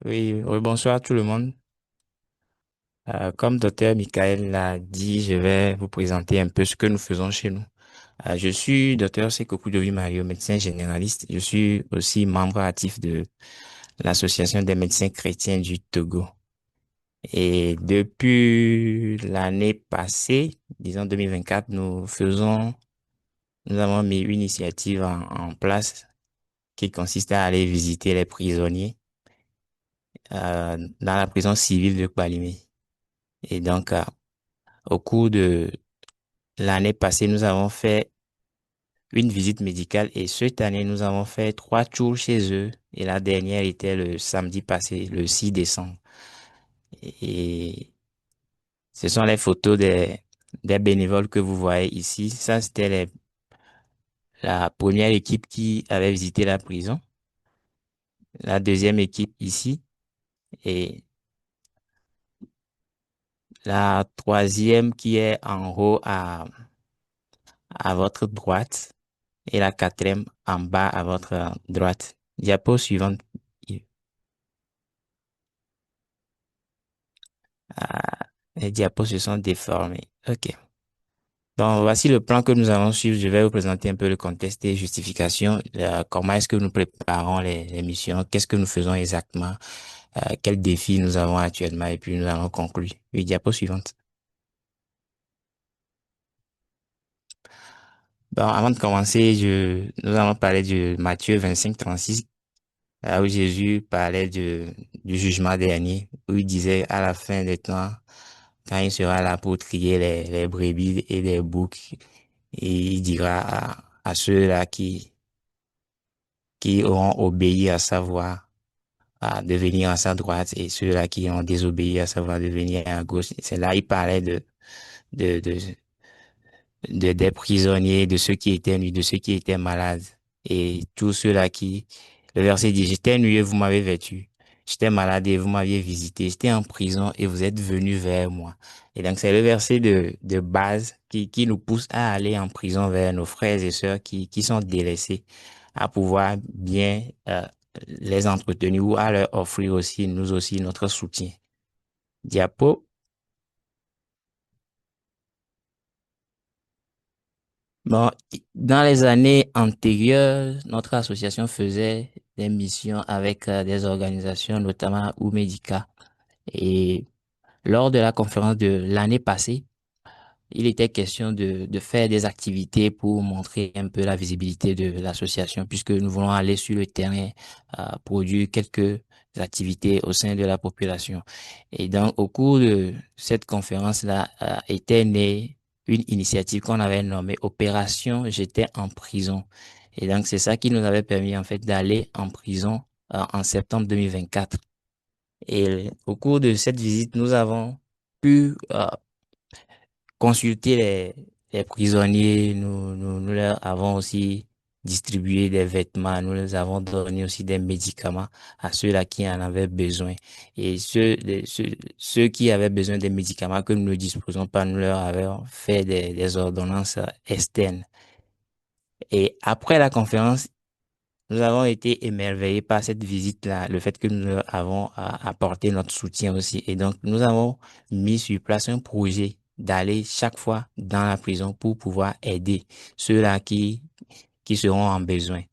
Oui, oui, bonsoir tout le monde. Comme docteur Michael l'a dit, je vais vous présenter un peu ce que nous faisons chez nous. Je suis docteur Sekoku Dovi Mario, médecin généraliste. Je suis aussi membre actif de l'Association des médecins chrétiens du Togo. Et depuis l'année passée, disons 2024, nous avons mis une initiative en place qui consiste à aller visiter les prisonniers dans la prison civile de Kpalimé. Et donc, au cours de l'année passée, nous avons fait une visite médicale et cette année, nous avons fait 3 tours chez eux. Et la dernière était le samedi passé, le 6 décembre. Et ce sont les photos des bénévoles que vous voyez ici. Ça, c'était la première équipe qui avait visité la prison. La deuxième équipe ici. Et la troisième qui est en haut à votre droite. Et la quatrième en bas à votre droite. Diapo suivante. Ah, les diapos se sont déformés. OK. Donc, voici le plan que nous allons suivre. Je vais vous présenter un peu le contexte et justifications. Comment est-ce que nous préparons les missions? Qu'est-ce que nous faisons exactement? Quels défis nous avons actuellement? Et puis, nous allons conclure. Oui, diapo suivante. Bon, avant de commencer, nous allons parler de Matthieu 25, 36, là où Jésus parlait du jugement dernier, où il disait à la fin des temps, quand il sera là pour trier les brebis et les boucs, et il dira à ceux-là qui auront obéi à sa voix, à devenir à sa droite, et ceux-là qui ont désobéi à sa voix, devenir à gauche. C'est là, il parlait de, de, des prisonniers, de ceux qui étaient nus, de ceux qui étaient malades. Et tous ceux-là le verset dit, j'étais nu et vous m'avez vêtu. J'étais malade et vous m'aviez visité. J'étais en prison et vous êtes venus vers moi. Et donc, c'est le verset de base qui nous pousse à aller en prison vers nos frères et sœurs qui sont délaissés, à pouvoir bien les entretenir ou à leur offrir aussi, nous aussi, notre soutien. Diapo. Bon, dans les années antérieures, notre association faisait des missions avec des organisations, notamment Oumedica. Et lors de la conférence de l'année passée, il était question de faire des activités pour montrer un peu la visibilité de l'association, puisque nous voulons aller sur le terrain, produire quelques activités au sein de la population. Et donc, au cours de cette conférence-là, était née une initiative qu'on avait nommée Opération J'étais en prison. Et donc, c'est ça qui nous avait permis, en fait, d'aller en prison, en septembre 2024. Et au cours de cette visite, nous avons pu consulter les prisonniers, nous leur avons aussi distribué des vêtements, nous leur avons donné aussi des médicaments à ceux-là qui en avaient besoin. Et ceux qui avaient besoin des médicaments que nous ne disposons pas, nous leur avons fait des ordonnances externes. Et après la conférence, nous avons été émerveillés par cette visite-là, le fait que nous leur avons apporté notre soutien aussi. Et donc, nous avons mis sur place un projet d'aller chaque fois dans la prison pour pouvoir aider ceux-là qui seront en besoin.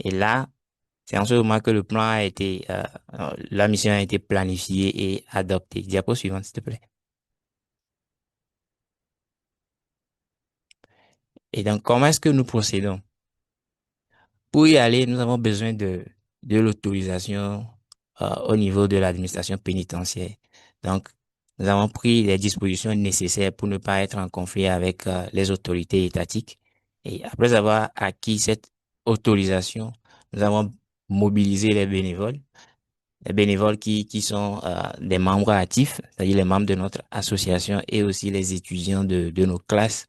Et là, c'est en ce moment que le plan a été, la mission a été planifiée et adoptée. Diapo suivante, s'il te plaît. Et donc, comment est-ce que nous procédons? Pour y aller, nous avons besoin de l'autorisation au niveau de l'administration pénitentiaire. Donc, nous avons pris les dispositions nécessaires pour ne pas être en conflit avec les autorités étatiques. Et après avoir acquis cette autorisation, nous avons mobilisé les bénévoles qui sont des membres actifs, c'est-à-dire les membres de notre association et aussi les étudiants de nos classes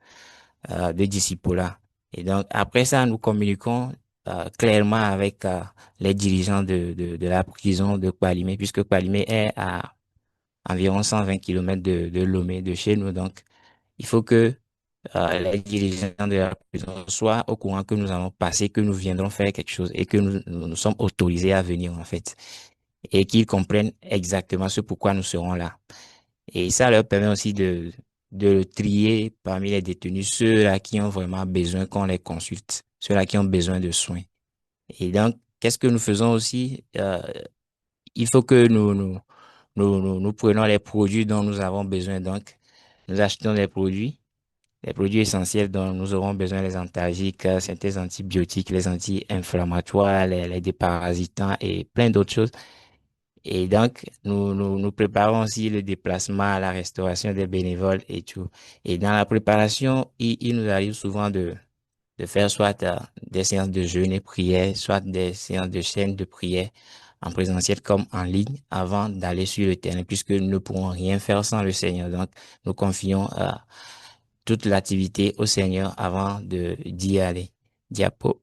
de disciple-là. Et donc, après ça, nous communiquons clairement avec les dirigeants de la prison de Kpalimé, puisque Kpalimé est à environ 120 kilomètres de Lomé, de chez nous. Donc, il faut que les dirigeants de la prison soient au courant que nous allons passer, que nous viendrons faire quelque chose et que nous sommes autorisés à venir, en fait. et qu'ils comprennent exactement ce pourquoi nous serons là. Et ça leur permet aussi de trier parmi les détenus ceux-là qui ont vraiment besoin qu'on les consulte, ceux-là qui ont besoin de soins. Et donc, qu'est-ce que nous faisons aussi? Il faut que nous prenons les produits dont nous avons besoin. Donc, nous achetons les produits essentiels dont nous aurons besoin, les antalgiques, certains antibiotiques, les anti-inflammatoires, les déparasitants et plein d'autres choses. Et donc, nous préparons aussi le déplacement à la restauration des bénévoles et tout. Et dans la préparation, il nous arrive souvent de faire soit des séances de jeûne et prière, soit des séances de chaîne de prière en présentiel comme en ligne avant d'aller sur le terrain, puisque nous ne pourrons rien faire sans le Seigneur. Donc, nous confions toute l'activité au Seigneur avant d'y aller. Diapo.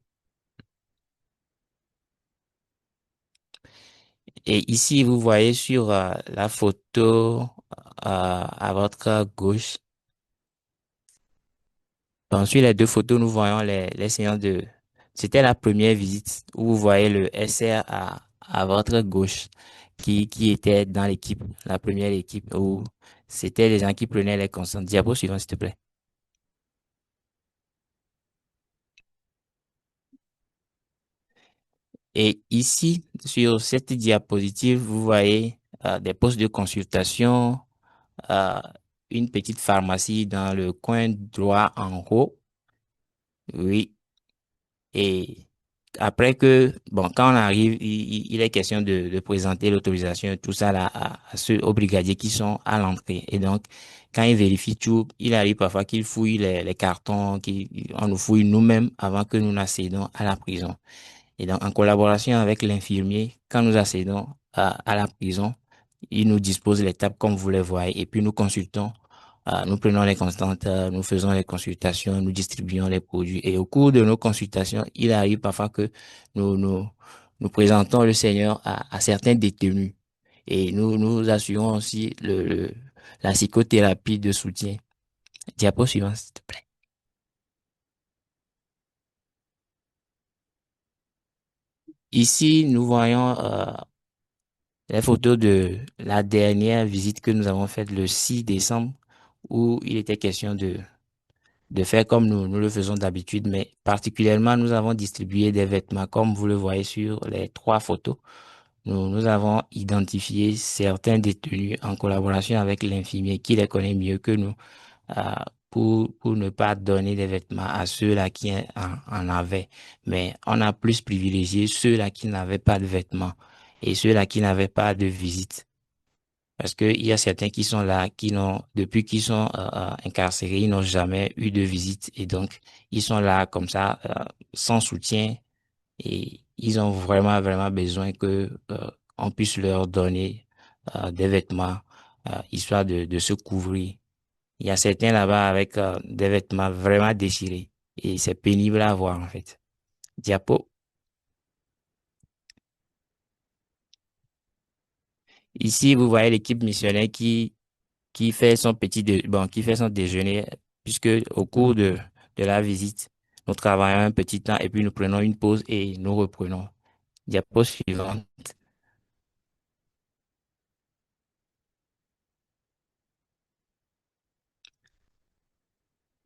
Et ici, vous voyez sur la photo à votre gauche. Donc, sur les deux photos, nous voyons les séances de... C'était la première visite où vous voyez le SR à votre gauche qui était dans l'équipe, la première équipe où c'était les gens qui prenaient les constants. Diapo suivant, s'il te plaît. Et ici, sur cette diapositive, vous voyez des postes de consultation, euh, une petite pharmacie dans le coin droit en haut. Oui. Et après que, bon, quand on arrive, il est question de présenter l'autorisation et tout ça là, à ceux, aux brigadiers qui sont à l'entrée. Et donc, quand ils vérifient tout, il arrive parfois qu'ils fouillent les cartons, on nous fouille nous-mêmes avant que nous n'accédons à la prison. Et donc, en collaboration avec l'infirmier, quand nous accédons à la prison, il nous dispose les tables comme vous les voyez et puis nous consultons, nous prenons les constantes, nous faisons les consultations, nous distribuons les produits. Et au cours de nos consultations, il arrive parfois que nous présentons le Seigneur à certains détenus et nous assurons aussi la psychothérapie de soutien. Diapo suivant, s'il te plaît. Ici, nous voyons les photos de la dernière visite que nous avons faite le 6 décembre, où il était question de faire comme nous le faisons d'habitude, mais particulièrement, nous avons distribué des vêtements, comme vous le voyez sur les trois photos. Nous avons identifié certains détenus en collaboration avec l'infirmier qui les connaît mieux que nous, euh, pour ne pas donner des vêtements à ceux-là qui en avaient. Mais on a plus privilégié ceux-là qui n'avaient pas de vêtements et ceux-là qui n'avaient pas de visite. Parce qu'il y a certains qui sont là, qui n'ont, depuis qu'ils sont incarcérés, ils n'ont jamais eu de visite. Et donc, ils sont là comme ça, sans soutien. Et ils ont vraiment, vraiment besoin que on puisse leur donner des vêtements, histoire de se couvrir. Il y a certains là-bas avec des vêtements vraiment déchirés. Et c'est pénible à voir, en fait. Diapo. Ici, vous voyez l'équipe missionnaire qui fait son bon, qui fait son déjeuner, puisque au cours de la visite, nous travaillons un petit temps et puis nous prenons une pause et nous reprenons. Diapo suivante.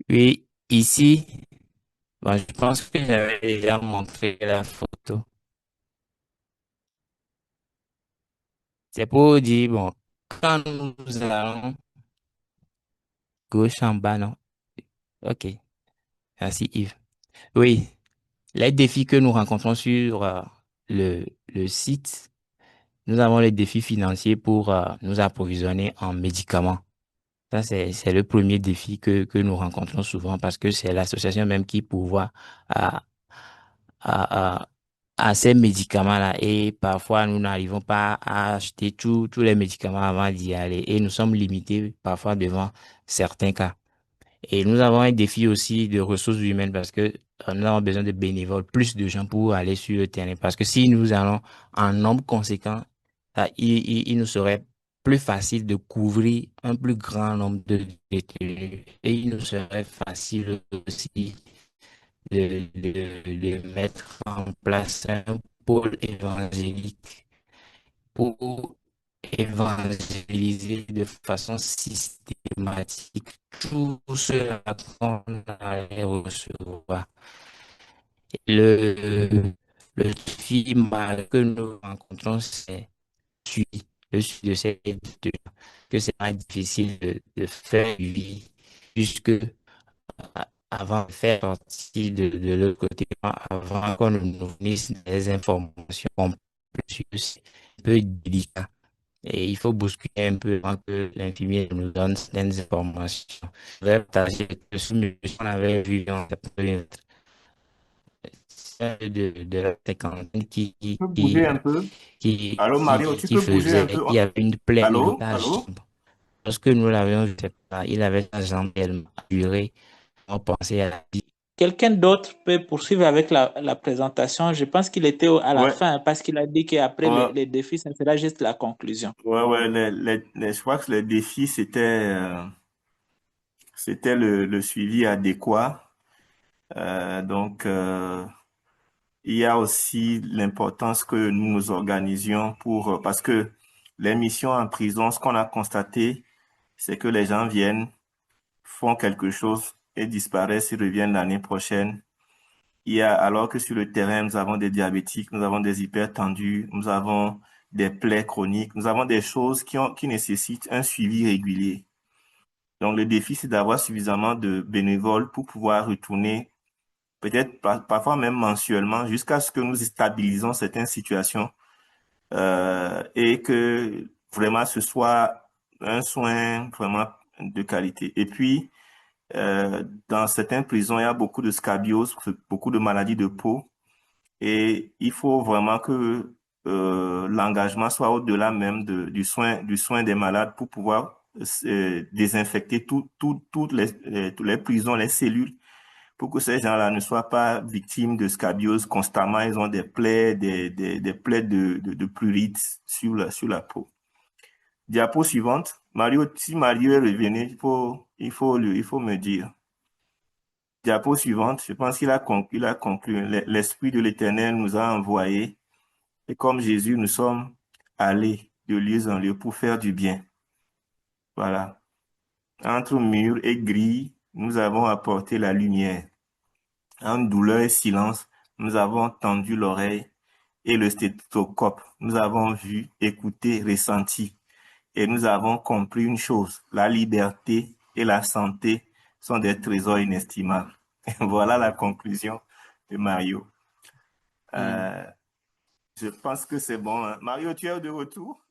Oui, ici, bon, je pense que j'avais déjà montré la photo. C'est pour dire, bon, quand nous allons gauche en bas, non? Ok, merci Yves. Oui, les défis que nous rencontrons sur le site, nous avons les défis financiers pour nous approvisionner en médicaments. Ça, c'est le premier défi que nous rencontrons souvent parce que c'est l'association même qui pourvoit à, à, à, à ces médicaments-là. Et parfois, nous n'arrivons pas à acheter tous les médicaments avant d'y aller. Et nous sommes limités parfois devant certains cas. Et nous avons un défi aussi de ressources humaines parce que nous avons besoin de bénévoles, plus de gens pour aller sur le terrain. Parce que si nous allons en nombre conséquent, il nous serait plus facile de couvrir un plus grand nombre de détenus. Et il nous serait facile aussi de mettre en place un pôle évangélique pour évangéliser de façon systématique tout cela qu'on allait recevoir. Le, le défi que nous rencontrons, c'est suivi, le suivi de ces deux, que c'est pas difficile de faire vie, puisque avant de faire partie de l'autre côté, avant qu'on ne nous fournisse des informations complètes, c'est un peu délicat. Et il faut bousculer un peu avant que l'infirmier nous donne certaines informations. Je vais partager ce qu'on avait vu dans de la cinquantaine Tu peux bouger un peu? Allô, Mario, tu qui peux bouger un faisait, peu? qui avait une plaie dans Allô? la Allô? jambe. Lorsque nous l'avions vu, il avait la jambe tellement durée, on pensait à la vie. Quelqu'un d'autre peut poursuivre avec la présentation. Je pense qu'il était à la Ouais, fin parce qu'il a dit qu'après ouais, les défis, ça sera juste la conclusion. ouais. Je crois que le défi, c'était le suivi adéquat. Donc, il y a aussi l'importance que nous nous organisions parce que les missions en prison, ce qu'on a constaté, c'est que les gens viennent, font quelque chose et disparaissent, ils reviennent l'année prochaine. Alors que sur le terrain, nous avons des diabétiques, nous avons des hypertendus, nous avons des plaies chroniques, nous avons des choses qui nécessitent un suivi régulier. Donc, le défi, c'est d'avoir suffisamment de bénévoles pour pouvoir retourner, peut-être parfois même mensuellement, jusqu'à ce que nous stabilisons certaines situations et que vraiment ce soit un soin vraiment de qualité. Et puis, dans certaines prisons, il y a beaucoup de scabiose, beaucoup de maladies de peau. Et il faut vraiment que l'engagement soit au-delà même du soin des malades pour pouvoir désinfecter toutes les prisons, les cellules, pour que ces gens-là ne soient pas victimes de scabiose constamment. Ils ont des plaies, des plaies de prurite sur la peau. Diapo suivante. Mario, si Mario est revenu, il faut me dire. Diapo suivante, je pense qu'il a conclu. L'Esprit de l'Éternel nous a envoyés et comme Jésus, nous sommes allés de lieu en lieu pour faire du bien. Voilà. Entre murs et grilles, nous avons apporté la lumière. En douleur et silence, nous avons tendu l'oreille et le stéthoscope. Nous avons vu, écouté, ressenti. Et nous avons compris une chose, la liberté et la santé sont des trésors inestimables. Voilà la conclusion de Mario. Hmm. Euh, je pense que c'est bon, hein. Mario, tu es de retour?